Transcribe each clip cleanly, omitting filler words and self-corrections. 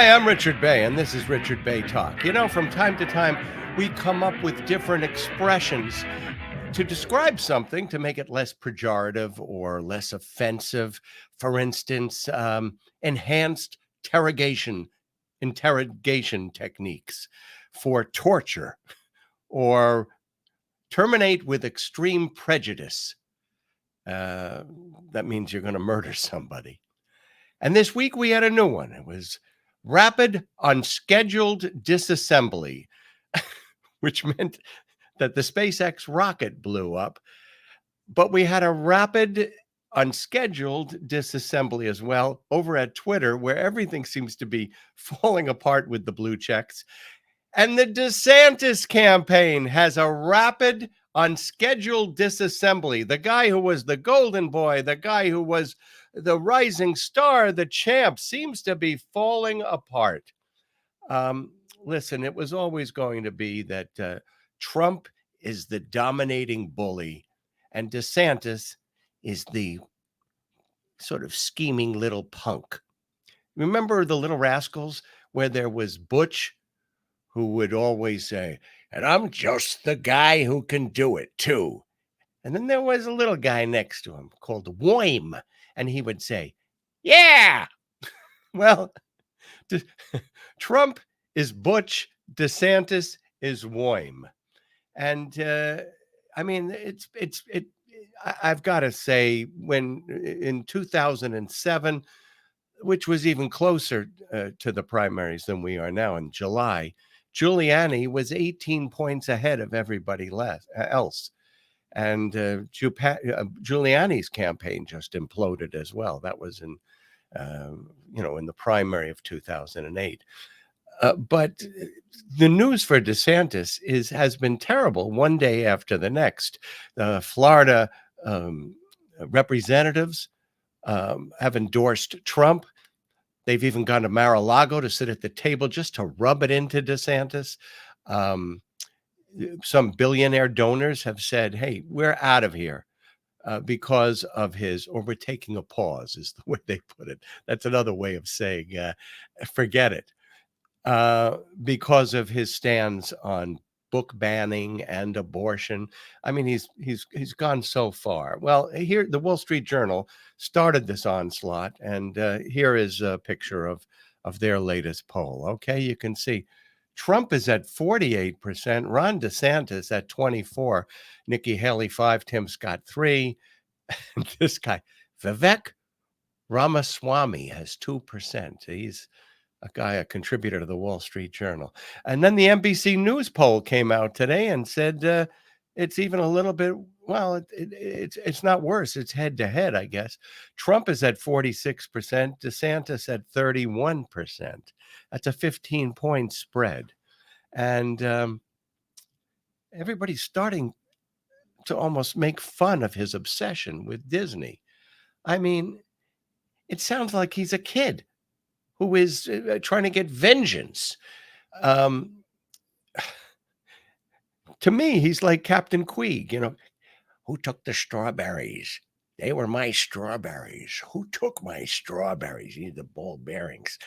Hi, I'm Richard Bey, and this is Richard Bey Talk. You know, from time to time, we come up with different expressions to describe something to make it less pejorative or less offensive. For instance, enhanced interrogation techniques for torture, or terminate with extreme prejudice. That means you're going to murder somebody. And this week we had a new one. It was rapid unscheduled disassembly, which meant that the SpaceX rocket blew up. But we had a rapid unscheduled disassembly as well over at Twitter, where everything seems to be falling apart with the blue checks. And the DeSantis campaign has a rapid unscheduled disassembly. The guy who was the golden boy, the guy who was the rising star, the champ, seems to be falling apart. Listen, it was always going to be that Trump is the dominating bully and DeSantis is the sort of scheming little punk. Remember the Little Rascals, where there was Butch, who would always say, "And I'm just the guy who can do it too." And then there was a little guy next to him called Woim, and he would say, "Yeah." Well, Trump is Butch, DeSantis is Woim. And I mean, I've got to say, when in 2007, which was even closer to the primaries than we are now in July, Giuliani was 18 points ahead of everybody else. And Giuliani's campaign just imploded as well. That was in the primary of 2008. But the news for DeSantis has been terrible one day after the next. The Florida representatives have endorsed Trump. They've even gone to Mar-a-Lago to sit at the table just to rub it into DeSantis. Some billionaire donors have said, "Hey, we're out of here because of his," or "we're taking a pause," is the way they put it. That's another way of saying, forget it. Because of his stands on book banning and abortion. I mean, he's gone so far. Well, here, the Wall Street Journal started this onslaught, and here is a picture of their latest poll. Okay, you can see Trump is at 48%, Ron DeSantis at 24%, Nikki Haley 5%, Tim Scott 3%, and this guy, Vivek Ramaswamy, has 2%. He's a contributor to the Wall Street Journal. And then the NBC News poll came out today and said it's even a little bit, well, it's not worse. It's head-to-head, I guess. Trump is at 46%, DeSantis at 31%. That's a 15-point spread. And everybody's starting to almost make fun of his obsession with Disney. I mean, it sounds like he's a kid who is trying to get vengeance. To me, he's like Captain Queeg, who took the strawberries? They were my strawberries. Who took my strawberries? You need the ball bearings.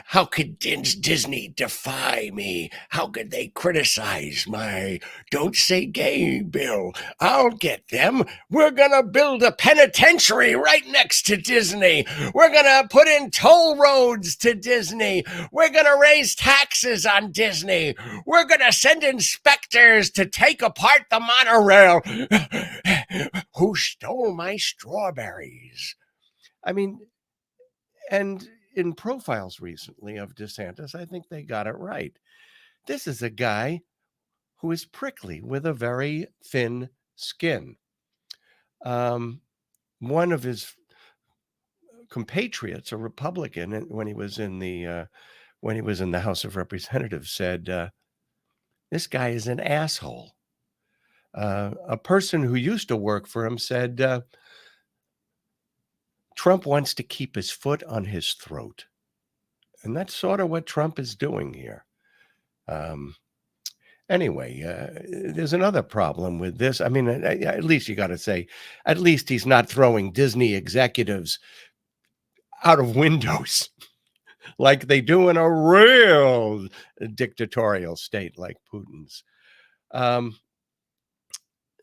How could Disney defy me? How could they criticize my Don't Say Gay bill? I'll get them. We're going to build a penitentiary right next to Disney. We're going to put in toll roads to Disney. We're going to raise taxes on Disney. We're going to send inspectors to take apart the monorail. Who stole my strawberries? I mean, and in profiles recently of DeSantis, I think they got it right. This is a guy who is prickly with a very thin skin. One of his compatriots, a Republican, when he was in the House of Representatives, said, "This guy is an asshole." A person who used to work for him said, "Trump wants to keep his foot on his throat." And that's sort of what Trump is doing here. Anyway, there's another problem with this. I mean, at least you got to say, at least he's not throwing Disney executives out of windows like they do in a real dictatorial state like Putin's.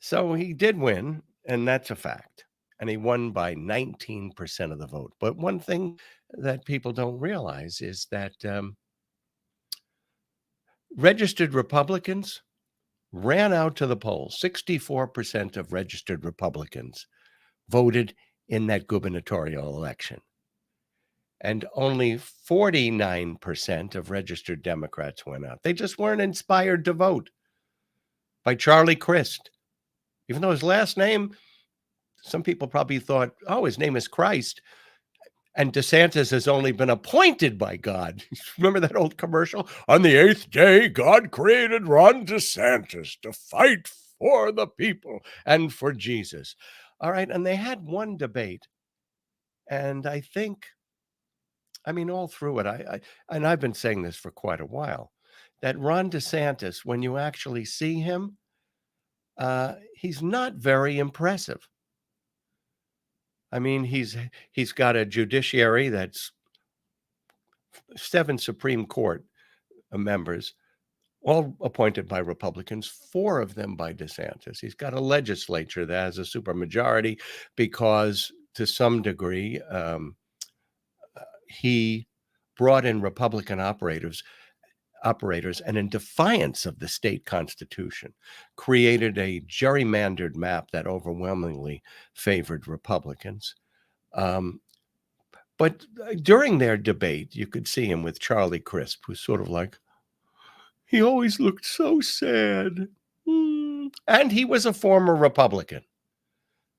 So he did win, and that's a fact. And he won by 19% of the vote. But one thing that people don't realize is that registered Republicans ran out to the polls. 64% of registered Republicans voted in that gubernatorial election. And only 49% of registered Democrats went out. They just weren't inspired to vote by Charlie Crist. Even though his last name, some people probably thought, oh, his name is Christ. And DeSantis has only been appointed by God. Remember that old commercial? On the 8th day, God created Ron DeSantis to fight for the people and for Jesus. All right. And they had one debate. And I think, all through it, and I've been saying this for quite a while, that Ron DeSantis, when you actually see him, he's not very impressive. He's got a judiciary that's 7 Supreme Court members, all appointed by Republicans, 4 of them by DeSantis. He's got a legislature that has a supermajority because, to some degree, he brought in Republican operators, and in defiance of the state constitution, created a gerrymandered map that overwhelmingly favored Republicans. But during their debate, you could see him with Charlie Crist, who's sort of like, he always looked so sad. And he was a former Republican.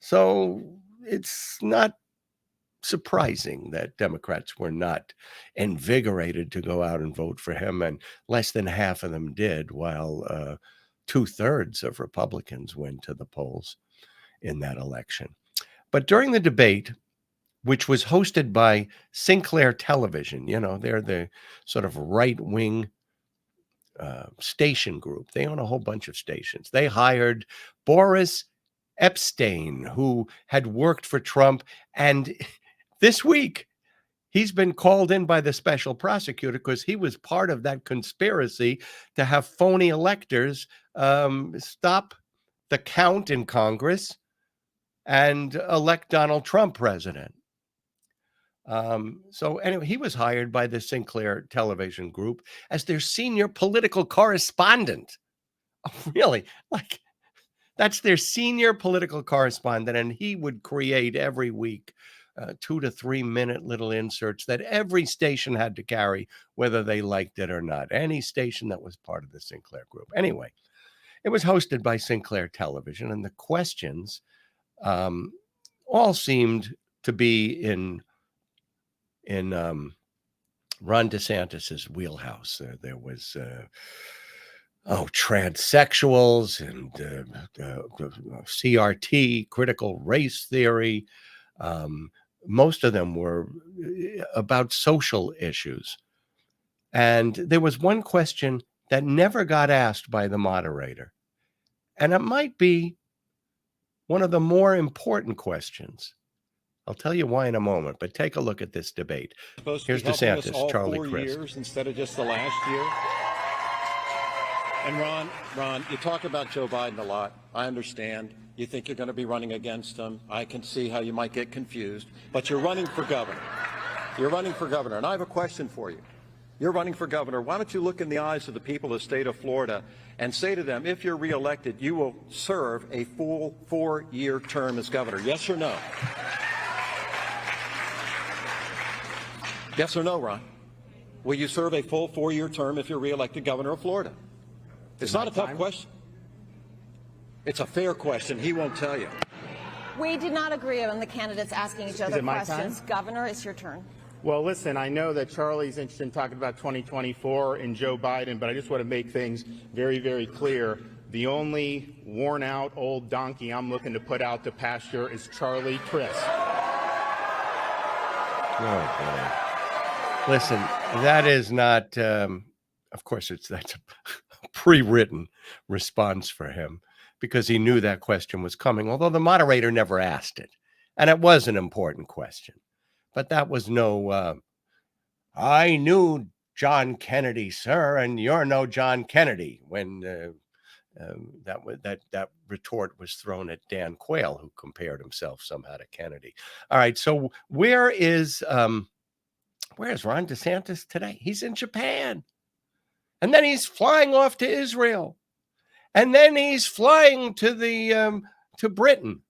So it's not surprising that Democrats were not invigorated to go out and vote for him, and less than half of them did, while 2/3 of Republicans went to the polls in that election. But during the debate, which was hosted by Sinclair Television, they're the sort of right-wing station group. They own a whole bunch of stations. They hired Boris Epshteyn, who had worked for Trump, and this week, he's been called in by the special prosecutor because he was part of that conspiracy to have phony electors stop the count in Congress and elect Donald Trump president. So anyway, he was hired by the Sinclair Television Group as their senior political correspondent. Oh, really? That's their senior political correspondent, and he would create every week 2 to 3 minute little inserts that every station had to carry, whether they liked it or not. Any station that was part of the Sinclair Group. Anyway, it was hosted by Sinclair Television, and the questions all seemed to be in Ron DeSantis's wheelhouse. There was transsexuals and CRT, critical race theory. Most of them were about social issues. And there was one question that never got asked by the moderator. And it might be one of the more important questions. I'll tell you why in a moment, but take a look at this debate. Here's DeSantis, Charlie Crist. Years instead of just the last year. And Ron, you talk about Joe Biden a lot. I understand. You think you're going to be running against him. I can see how you might get confused. But you're running for governor. You're running for governor. And I have a question for you. You're running for governor. Why don't you look in the eyes of the people of the state of Florida and say to them, if you're reelected, you will serve a full 4-year term as governor. Yes or no? Yes or no, Ron? Will you serve a full 4-year term if you're reelected governor of Florida? It's not a tough question. It's a fair question. He won't tell you. We did not agree on the candidates asking each other questions. Governor, it's your turn. Well, listen, I know that Charlie's interested in talking about 2024 and Joe Biden, but I just want to make things very, very clear. The only worn-out old donkey I'm looking to put out to pasture is Charlie Crist. Oh, boy. Listen, that is not, of course, that's a pre-written response for him because he knew that question was coming, although the moderator never asked it. And it was an important question. But that was no, I knew John Kennedy, sir, and you're no John Kennedy, when that retort was thrown at Dan Quayle, who compared himself somehow to Kennedy. All right, so where's Ron DeSantis today? He's in Japan, and then he's flying off to Israel, and then he's flying to Britain.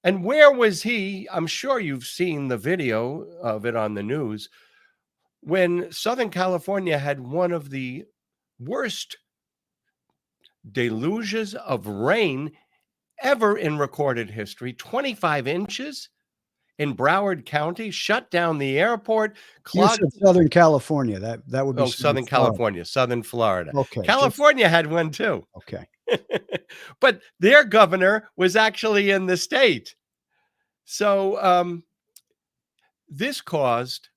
And where was he? I'm sure you've seen the video of it on the news, when Southern California had one of the worst deluges of rain ever in recorded history. 25 inches in Broward County, shut down the airport. Clogged Southern California. That would be Southern California, Southern Florida. Okay. California had one too. Okay. But their governor was actually in the state. So this caused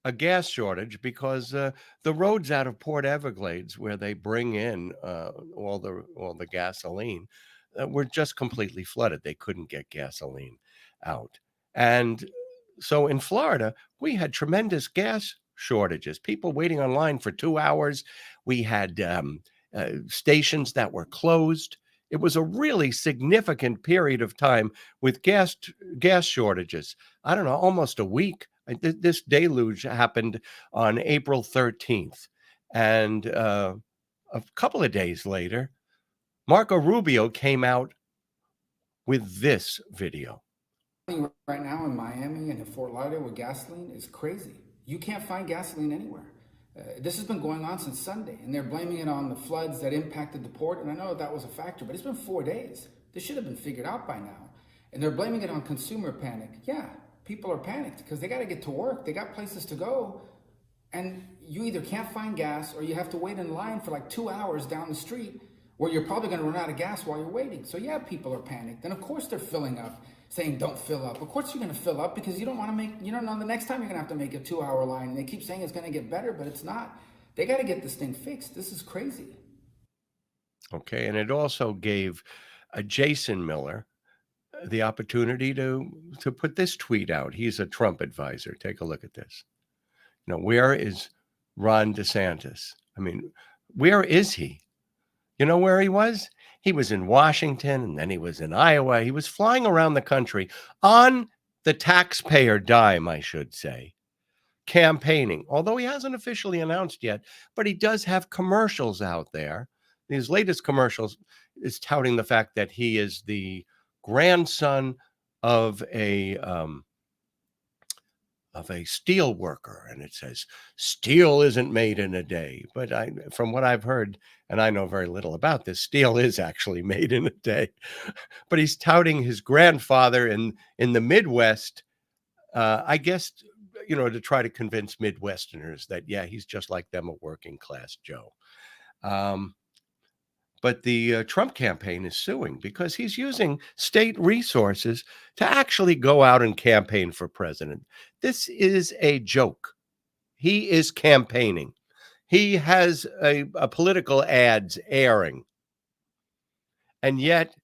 a gas shortage because the roads out of Port Everglades, where they bring in all the gasoline, were just completely flooded. They couldn't get gasoline out. And so in Florida, we had tremendous gas shortages, people waiting online for 2 hours. We had stations that were closed. It was a really significant period of time with gas shortages. I don't know, almost a week. This deluge happened on April 13th. And a couple of days later, Marco Rubio came out with this video. Right now in Miami and in Fort Lauderdale with gasoline is crazy. You can't find gasoline anywhere. This has been going on since Sunday, and they're blaming it on the floods that impacted the port. And I know that was a factor, but it's been 4 days. This should have been figured out by now. And they're blaming it on consumer panic. Yeah, people are panicked because they got to get to work. They got places to go. And you either can't find gas or you have to wait in line for like 2 hours down the street where you're probably going to run out of gas while you're waiting. So yeah, people are panicked. And of course they're filling up, saying don't fill up. Of course you're going to fill up because you don't want to make, you don't know the next time you're going to have to make a 2 hour line. And they keep saying it's going to get better, but it's not. They got to get this thing fixed. This is crazy. Okay. And it also gave Jason Miller the opportunity to put this tweet out. He's a Trump advisor. Take a look at this. Now, where is Ron DeSantis? I mean, where is he? You know where he was? He was in Washington, and then he was in Iowa. He was flying around the country on the taxpayer dime, I should say, campaigning. Although he hasn't officially announced yet, but he does have commercials out there. His latest commercials is touting the fact that he is the grandson of a steel worker, and it says steel isn't made in a day. But from what I've heard, and I know very little about this, steel is actually made in a day. But he's touting his grandfather in the Midwest, I guess, to try to convince Midwesterners that, yeah, he's just like them, a working class Joe. But the Trump campaign is suing because he's using state resources to actually go out and campaign for president. This is a joke. He is campaigning. He has a political ads airing. And yet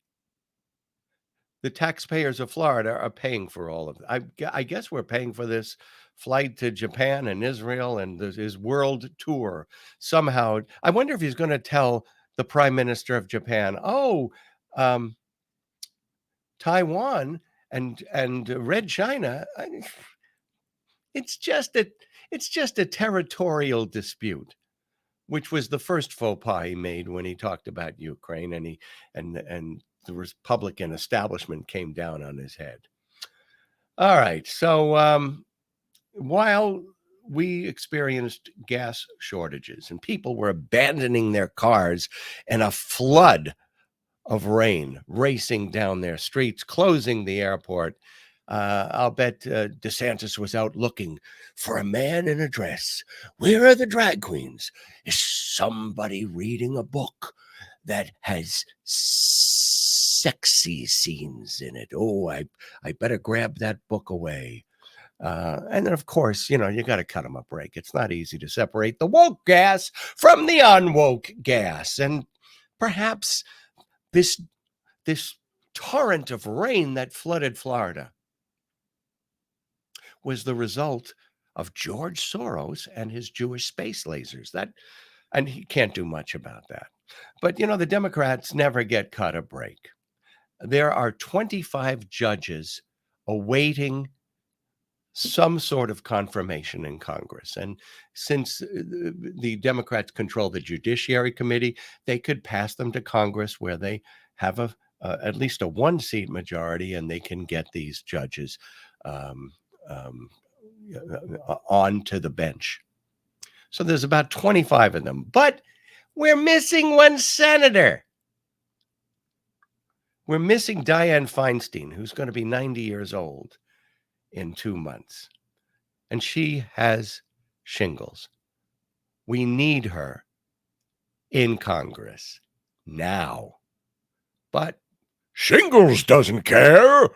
the taxpayers of Florida are paying for all of it. I guess we're paying for this flight to Japan and Israel and his world tour. Somehow, I wonder if he's going to tell the prime minister of Japan, Taiwan and Red China, it's just a territorial dispute, which was the first faux pas he made when he talked about Ukraine, and the Republican establishment came down on his head. All right, so while we experienced gas shortages and people were abandoning their cars and a flood of rain racing down their streets, closing the airport, I'll bet DeSantis was out looking for a man in a dress. Where are the drag queens? Is somebody reading a book that has sexy scenes in it? Oh, I better grab that book away. And then, of course, you got to cut them a break. It's not easy to separate the woke gas from the unwoke gas. And perhaps this torrent of rain that flooded Florida was the result of George Soros and his Jewish space lasers. And he can't do much about that. But, the Democrats never get cut a break. There are 25 judges awaiting some sort of confirmation in Congress. And since the Democrats control the Judiciary Committee, they could pass them to Congress where they have at least a one-seat majority, and they can get these judges onto the bench. So there's about 25 of them. But we're missing one senator. We're missing Dianne Feinstein, who's going to be 90 years old in 2 months. And she has shingles. We need her in Congress now. But shingles doesn't care.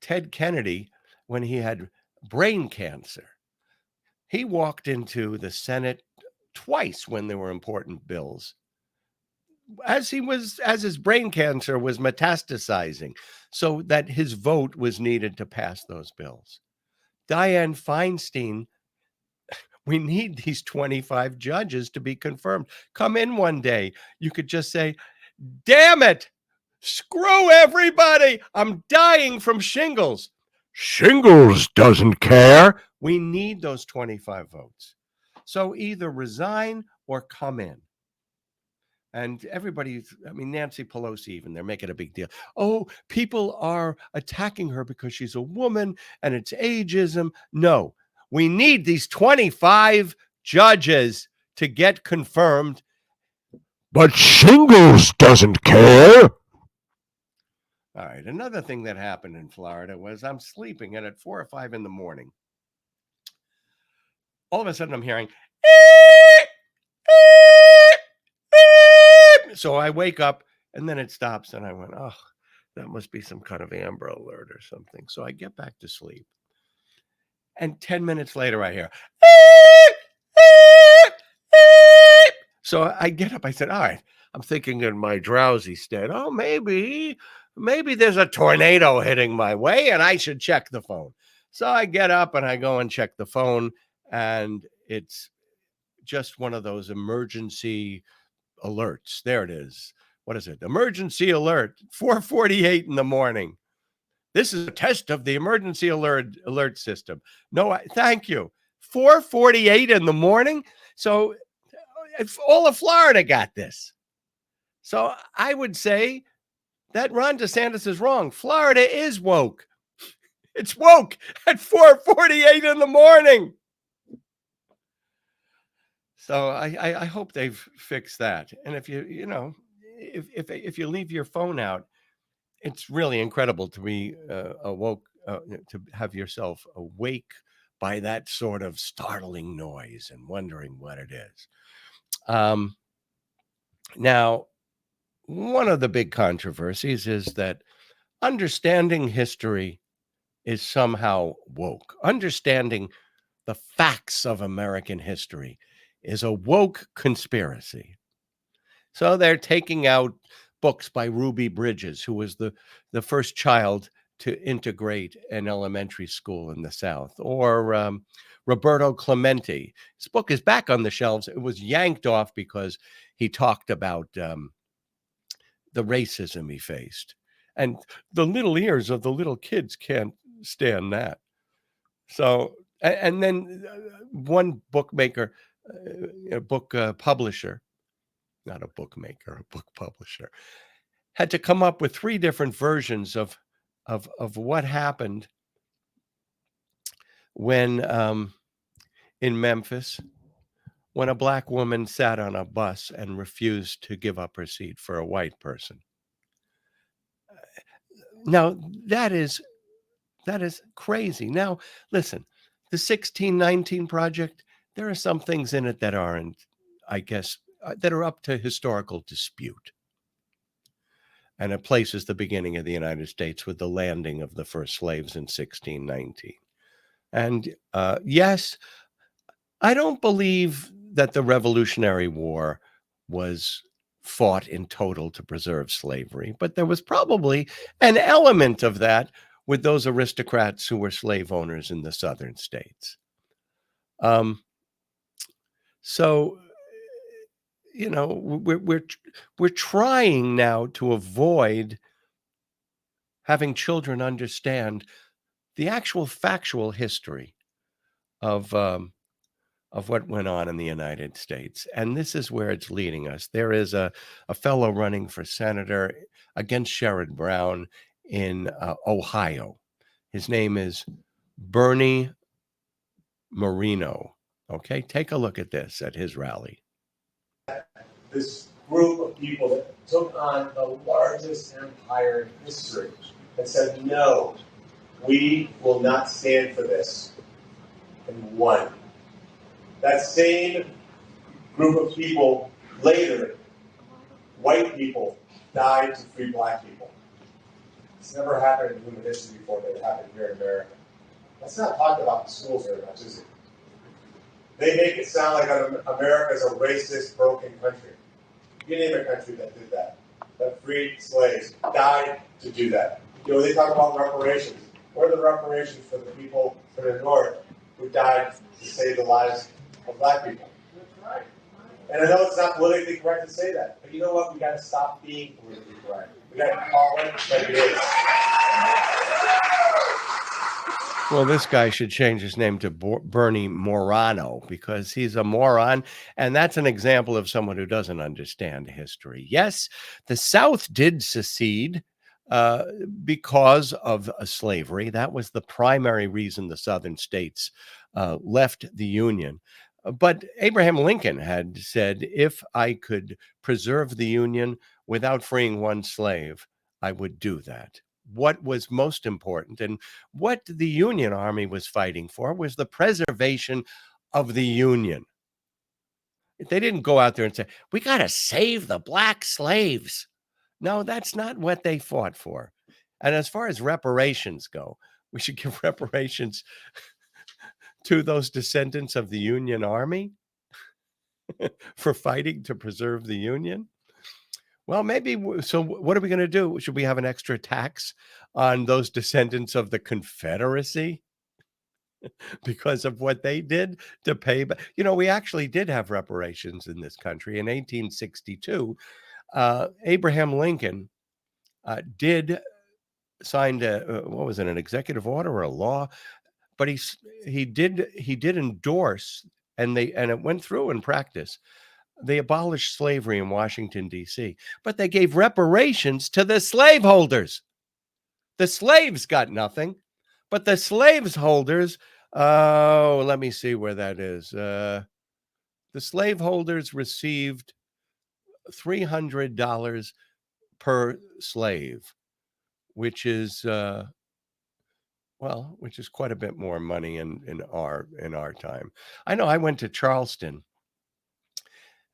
Ted Kennedy, when he had brain cancer, he walked into the Senate twice when there were important bills, as his brain cancer was metastasizing, so that his vote was needed to pass those bills. Dianne Feinstein, we need these 25 judges to be confirmed. Come in one day. You could just say, damn it, screw everybody. I'm dying from shingles. Shingles doesn't care. We need those 25 votes. So either resign or come in. And everybody, Nancy Pelosi, even, they're making a big deal. Oh, people are attacking her because she's a woman and it's ageism. No, we need these 25 judges to get confirmed. But shingles doesn't care. All right. Another thing that happened in Florida was I'm sleeping, and at 4 or 5 in the morning, all of a sudden I'm hearing, so I wake up, and then it stops, and I went, oh, that must be some kind of Amber Alert or something. So I get back to sleep. And 10 minutes later, I hear, so I get up. I said, all right, I'm thinking in my drowsy state, oh, maybe there's a tornado hitting my way, and I should check the phone. So I get up, and I go and check the phone, and it's just one of those emergency alerts. There it is. What is it? Emergency alert, 4:48 in the morning. This is a test of the emergency alert system. No, thank you. 4:48 in the morning. So all of Florida got this. So I would say that Ron DeSantis is wrong. Florida is woke. It's woke at 4:48 in the morning. So I hope they've fixed that. And if if you leave your phone out, it's really incredible to be awoke, to have yourself awake by that sort of startling noise and wondering what it is. Now, one of the big controversies is that understanding history is somehow woke. Understanding the facts of American history is a woke conspiracy. So they're taking out books by Ruby Bridges, who was the first child to integrate an elementary school in the South, or Roberto Clemente. His book is back on the shelves. It was yanked off because he talked about the racism he faced. And the little ears of the little kids can't stand that. So, and then one bookmaker, a book publisher, not a bookmaker, a book publisher, had to come up with 3 different versions of what happened when in Memphis, when a black woman sat on a bus and refused to give up her seat for a white person. Now, that is crazy. Now, listen, the 1619 Project, there are some things in it that aren't, I guess, that are up to historical dispute. And it places the beginning of the United States with the landing of the first slaves in 1619. And yes, I don't believe that the Revolutionary War was fought in total to preserve slavery, but there was probably an element of that with those aristocrats who were slave owners in the southern states. So, we're trying now to avoid having children understand the actual factual history of what went on in the United States. And this is where it's leading us. There is a fellow running for senator against Sherrod Brown in Ohio. His name is Bernie Moreno. Okay, take a look at this at his rally. This group of people that took on the largest empire in history and said, no, we will not stand for this, and won. That same group of people later, white people, died to free black people. It's never happened in human history before, but it happened here in America. Let's not talk about the schools very much, is it? They make it sound like America is a racist, broken country. You name a country that did that freed slaves, died to do that. They talk about reparations. What are the reparations for the people from the North who died to save the lives of black people? That's right. And I know it's not politically correct to say that, but you know what? We got to stop being politically correct. We got to call it like it is. Well, this guy should change his name to Bernie Morano, because he's a moron. And that's an example of someone who doesn't understand history. Yes, the South did secede because of slavery. That was the primary reason the southern states left the Union. But Abraham Lincoln had said, if I could preserve the Union without freeing one slave, I would do that. What was most important and what the Union Army was fighting for was the preservation of the Union. They didn't go out there and say, we got to save the black slaves. No, that's not what they fought for. And as far as reparations go, we should give reparations to those descendants of the Union Army for fighting to preserve the Union. Well, maybe. So what are we going to do? Should we have an extra tax on those descendants of the Confederacy because of what they did to pay? But, we actually did have reparations in this country. In 1862, Abraham Lincoln did sign an executive order or a law, but he did endorse, and it went through in practice. They abolished slavery in Washington, D.C., but they gave reparations to the slaveholders. The slaves got nothing, but the slaveholders, let me see where that is. The slaveholders received $300 per slave, which is quite a bit more money in our time. I know I went to Charleston.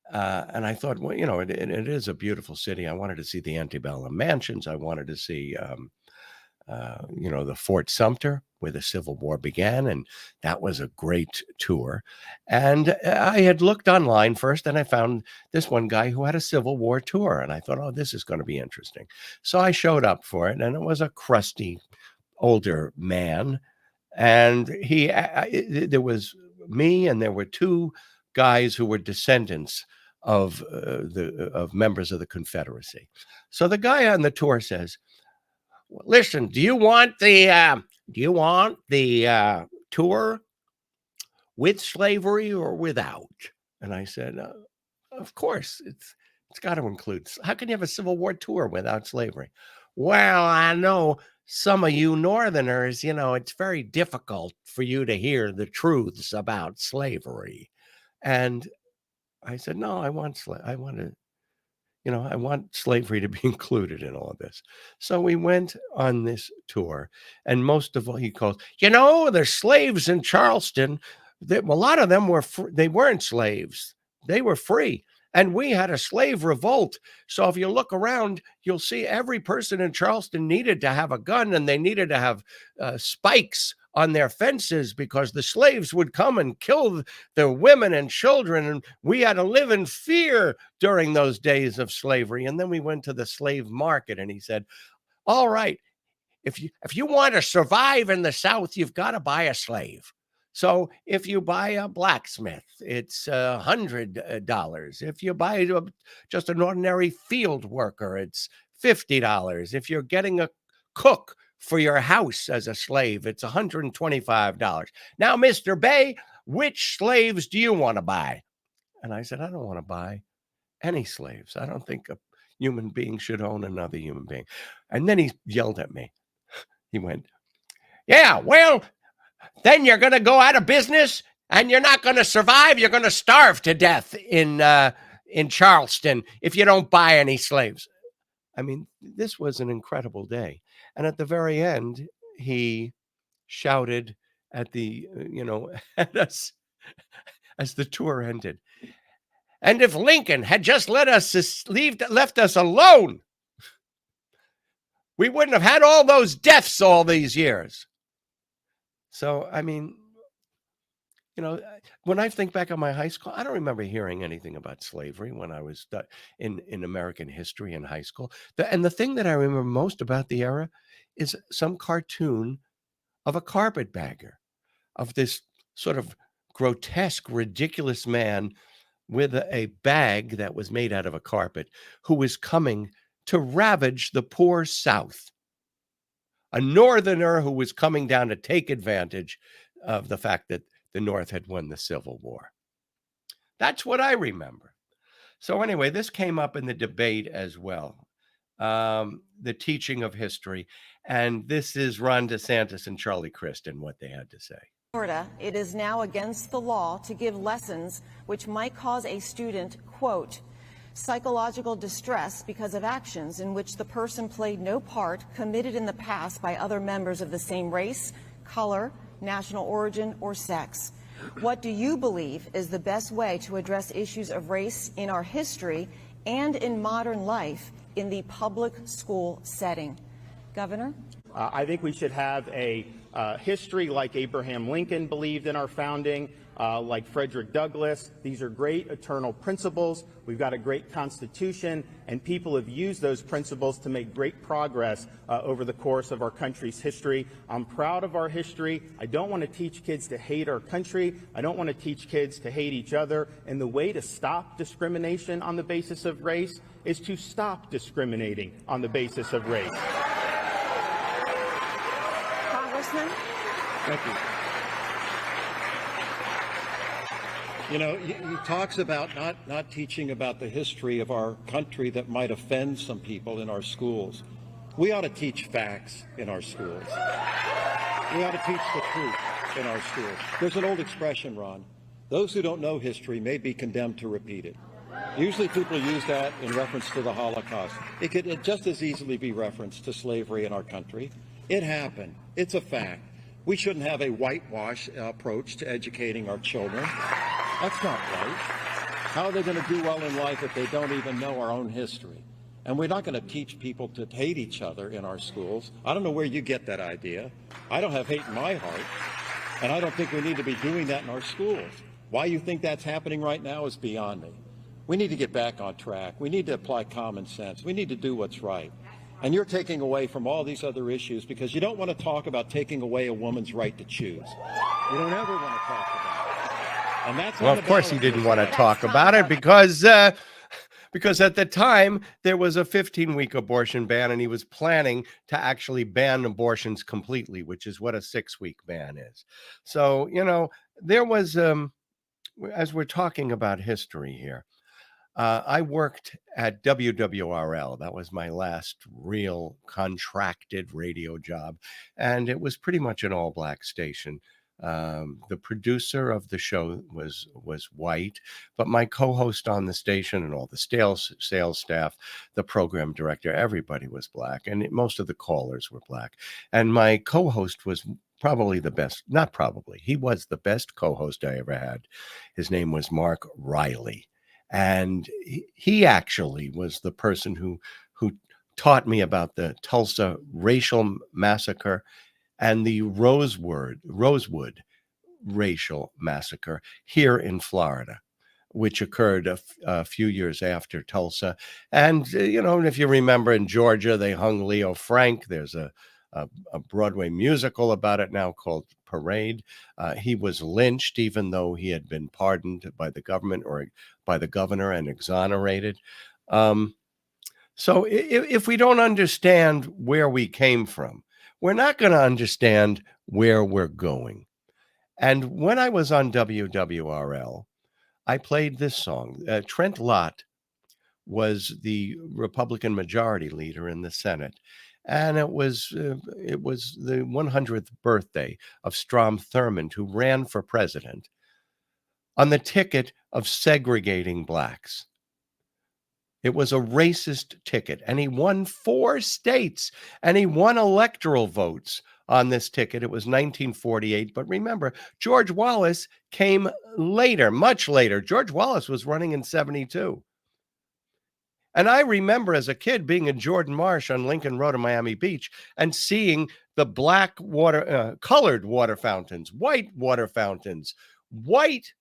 And I thought, well, it is a beautiful city. I wanted to see the antebellum mansions. I wanted to see, the Fort Sumter, where the Civil War began. And that was a great tour. And I had looked online first, and I found this one guy who had a Civil War tour. And I thought, oh, this is going to be interesting. So I showed up for it, and it was a crusty older man. And there was me, and there were two guys who were descendants of members of the Confederacy. So the guy on the tour says, "Listen, do you want the tour with slavery or without?" And I said, "Of course, it's got to include. How can you have a Civil War tour without slavery?" "Well, I know some of you Northerners, it's very difficult for you to hear the truths about slavery." And I said, "No, I want slavery to be included in all of this." So we went on this tour, and most of all, he calls, there's slaves in Charleston. A lot of them they weren't slaves. They were free. And we had a slave revolt. So if you look around, you'll see every person in Charleston needed to have a gun, and they needed to have spikes on their fences because the slaves would come and kill the women and children. And we had to live in fear during those days of slavery. And then we went to the slave market, and he said, "All right, if you want to survive in the South, you've got to buy a slave. So if you buy a blacksmith, it's $100. If you buy just an ordinary field worker, it's $50. If you're getting a cook for your house as a slave, it's $125. Now, Mr. Bey, which slaves do you want to buy? And I said, I don't want to buy any slaves. I don't think a human being should own another human being. And then he yelled at me. He went, yeah, well, then you're going to go out of business and you're not going to survive. You're going to starve to death in Charleston if you don't buy any slaves. I mean, this was an incredible day. And at the very end, he shouted at at us as the tour ended. And if Lincoln had just left us alone, we wouldn't have had all those deaths all these years. So, I mean, when I think back on my high school, I don't remember hearing anything about slavery when I was in American history in high school. And the thing that I remember most about the era is some cartoon of a carpetbagger, of this sort of grotesque, ridiculous man with a bag that was made out of a carpet who was coming to ravage the poor South. A Northerner who was coming down to take advantage of the fact that the North had won the Civil War. That's what I remember. So anyway, this came up in the debate as well, the teaching of history. And this is Ron DeSantis and Charlie Crist and what they had to say. Florida, it is now against the law to give lessons which might cause a student, quote, psychological distress because of actions in which the person played no part committed in the past by other members of the same race, color, national origin, or sex. What do you believe is the best way to address issues of race in our history and in modern life in the public school setting? Governor? I think we should have a history like Abraham Lincoln believed in our founding, like Frederick Douglass. These are great eternal principles. We've got a great Constitution, and people have used those principles to make great progress over the course of our country's history. I'm proud of our history. I don't want to teach kids to hate our country. I don't want to teach kids to hate each other. And the way to stop discrimination on the basis of race is to stop discriminating on the basis of race. Congressman? Thank you. You know, he talks about not teaching about the history of our country that might offend some people in our schools. We ought to teach facts in our schools. We ought to teach the truth in our schools. There's an old expression, Ron. Those who don't know history may be condemned to repeat it. Usually people use that in reference to the Holocaust. It could just as easily be referenced to slavery in our country. It happened. It's a fact. We shouldn't have a whitewash approach to educating our children. That's not right. How are they going to do well in life if they don't even know our own history? And we're not going to teach people to hate each other in our schools. I don't know where you get that idea. I don't have hate in my heart, and I don't think we need to be doing that in our schools. Why you think that's happening right now is beyond me. We need to get back on track. We need to apply common sense. We need to do what's right. And you're taking away from all these other issues because you don't want to talk about taking away a woman's right to choose. You don't ever want to talk about it. And that's well, of course he didn't want to talk about it because at the time there was a 15-week abortion ban and he was planning to actually ban abortions completely, which is what a 6-week ban is. So, there was, as we're talking about history here, I worked at WWRL. That was my last real contracted radio job. And it was pretty much an all-black station. The producer of the show was white, but my co-host on the station and all the sales staff, the program director, everybody was black. And most of the callers were black. And my co-host was probably the best, not probably, he was the best co-host I ever had. His name was Mark Riley. And he actually was the person who taught me about the Tulsa racial massacre and the Rosewood racial massacre here in Florida, which occurred a few years after Tulsa. And, if you remember in Georgia, they hung Leo Frank. There's a a Broadway musical about it now called Parade. He was lynched, even though he had been pardoned by the government or by the governor and exonerated. So if we don't understand where we came from, we're not going to understand where we're going. And when I was on WWRL, I played this song. Trent Lott was the Republican majority leader in the Senate. And it was the 100th birthday of Strom Thurmond, who ran for president on the ticket of segregating blacks. It was a racist ticket, and he won 4 states, and he won electoral votes on this ticket. It was 1948, but remember, George Wallace came later, much later. George Wallace was running in 72. And I remember as a kid being in Jordan Marsh on Lincoln Road in Miami Beach and seeing the black water, colored water fountains, white water fountains, white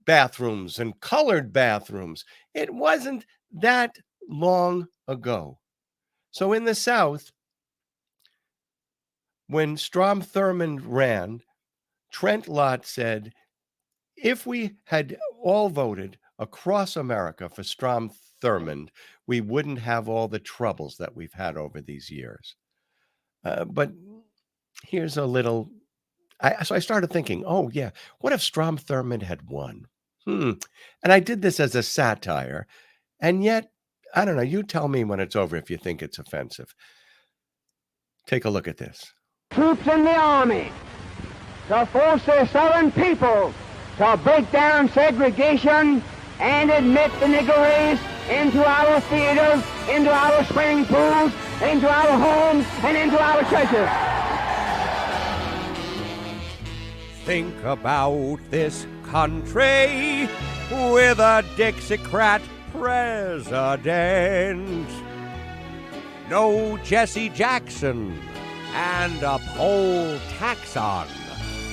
bathrooms and colored bathrooms. It wasn't that long ago. So in the South, when Strom Thurmond ran, Trent Lott said, if we had all voted across America for Strom Thurmond, we wouldn't have all the troubles that we've had over these years. But here's a little, so I started thinking, oh yeah, what if Strom Thurmond had won? And I did this as a satire, and yet, I don't know, you tell me when it's over if you think it's offensive. Take a look at this. Troops in the Army to force the Southern people to break down segregation and admit the Negro race into our theaters, into our swimming pools, into our homes, and into our churches. Think about this country with a Dixiecrat president. No Jesse Jackson and a poll tax on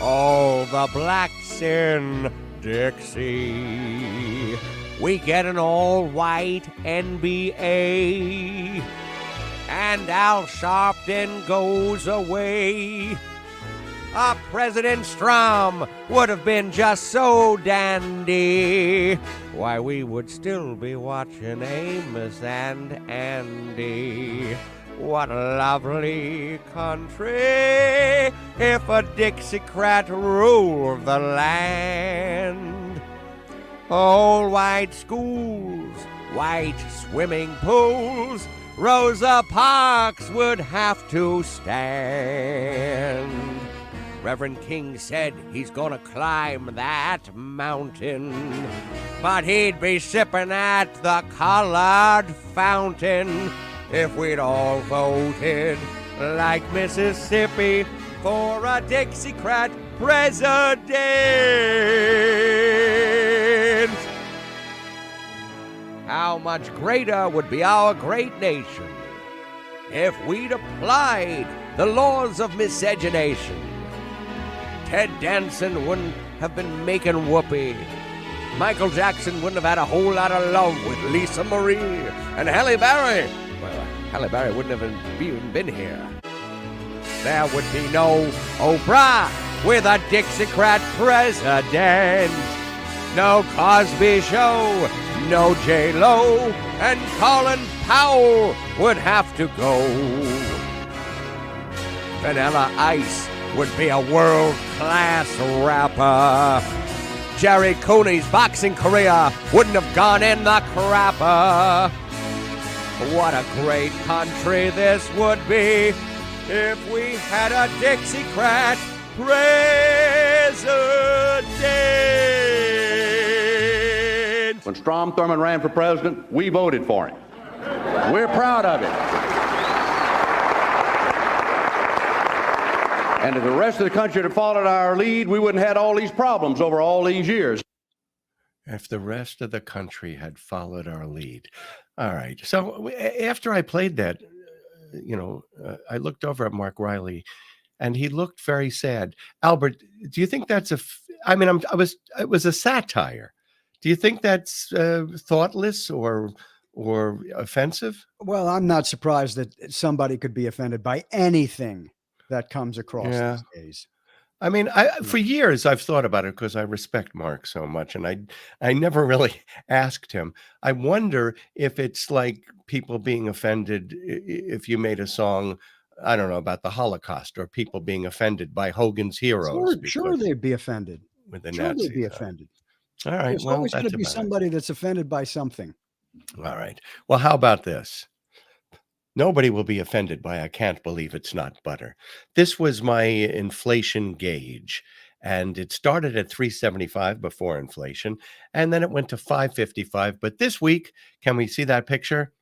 all the blacks in Dixie. We get an all-white NBA, and Al Sharpton goes away. President Strom would have been just so dandy. Why, we would still be watching Amos and Andy. What a lovely country if a Dixiecrat ruled the land. All white schools, white swimming pools, Rosa Parks would have to stand. Reverend King said he's gonna climb that mountain, but he'd be sipping at the colored fountain if we'd all voted like Mississippi for a Dixiecrat president. How much greater would be our great nation if we'd applied the laws of miscegenation. Ted Danson wouldn't have been making whoopee. Michael Jackson wouldn't have had a whole lot of love with Lisa Marie. And Halle Berry, well, Halle Berry wouldn't have even been here. There would be no Oprah with a Dixiecrat president. No Cosby Show, no J-Lo, and Colin Powell would have to go. Vanilla Ice would be a world-class rapper. Jerry Cooney's boxing career wouldn't have gone in the crapper. What a great country this would be if we had a Dixiecrat president. When Strom Thurmond ran for president, we voted for him. We're proud of it. And if the rest of the country had followed our lead, we wouldn't have had all these problems over all these years. If the rest of the country had followed our lead. All right. So after I played that, I looked over at Mark Riley, and he looked very sad. Albert, do you think that's it was a satire. Do you think that's thoughtless or offensive? Well, I'm not surprised that somebody could be offended by anything that comes across these days. I mean, for years I've thought about it because I respect Mark so much, and I never really asked him. I wonder if it's like people being offended if you made a song, I don't know, about the Holocaust, or people being offended by Hogan's Heroes. Sure, they'd be offended. With the Sure, Nazis. they'd be offended. All right. There's always going to be somebody that's offended by something. All right. Well, how about this? Nobody will be offended by I can't believe it's not butter. This was my inflation gauge, and it started at 375 before inflation, and then it went to 555. But this week, can we see that picture?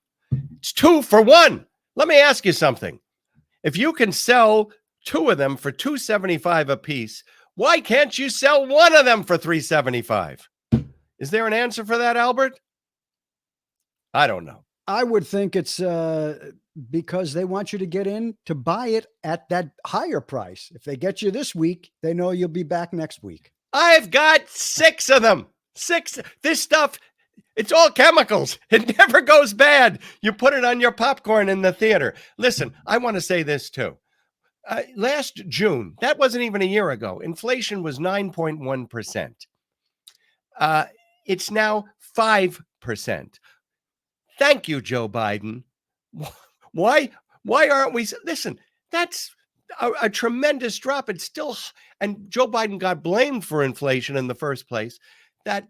It's 2 for 1. Let me ask you something. If you can sell 2 of them for $2.75 a piece, why can't you sell 1 of them for $3.75? Is there an answer for that, Albert? I don't know. I would think it's because they want you to get in to buy it at that higher price. If they get you this week, they know you'll be back next week. I've got 6 of them. 6. This stuff, it's all chemicals. It never goes bad. You put it on your popcorn in the theater. Listen, I want to say this too. Last June, that wasn't even a year ago, inflation was 9.1%. It's now 5%. Thank you, Joe Biden. Why aren't we? Listen, that's a tremendous drop. It's still, and Joe Biden got blamed for inflation in the first place. That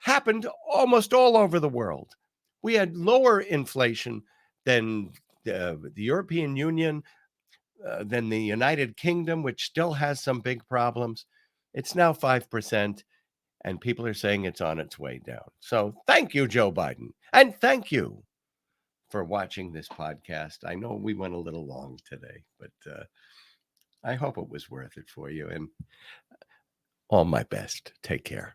happened almost all over the world. We had lower inflation than the European Union, than the United Kingdom, which still has some big problems. It's now 5%. And people are saying it's on its way down. So thank you, Joe Biden. And thank you for watching this podcast. I know we went a little long today, but I hope it was worth it for you. And all my best. Take care.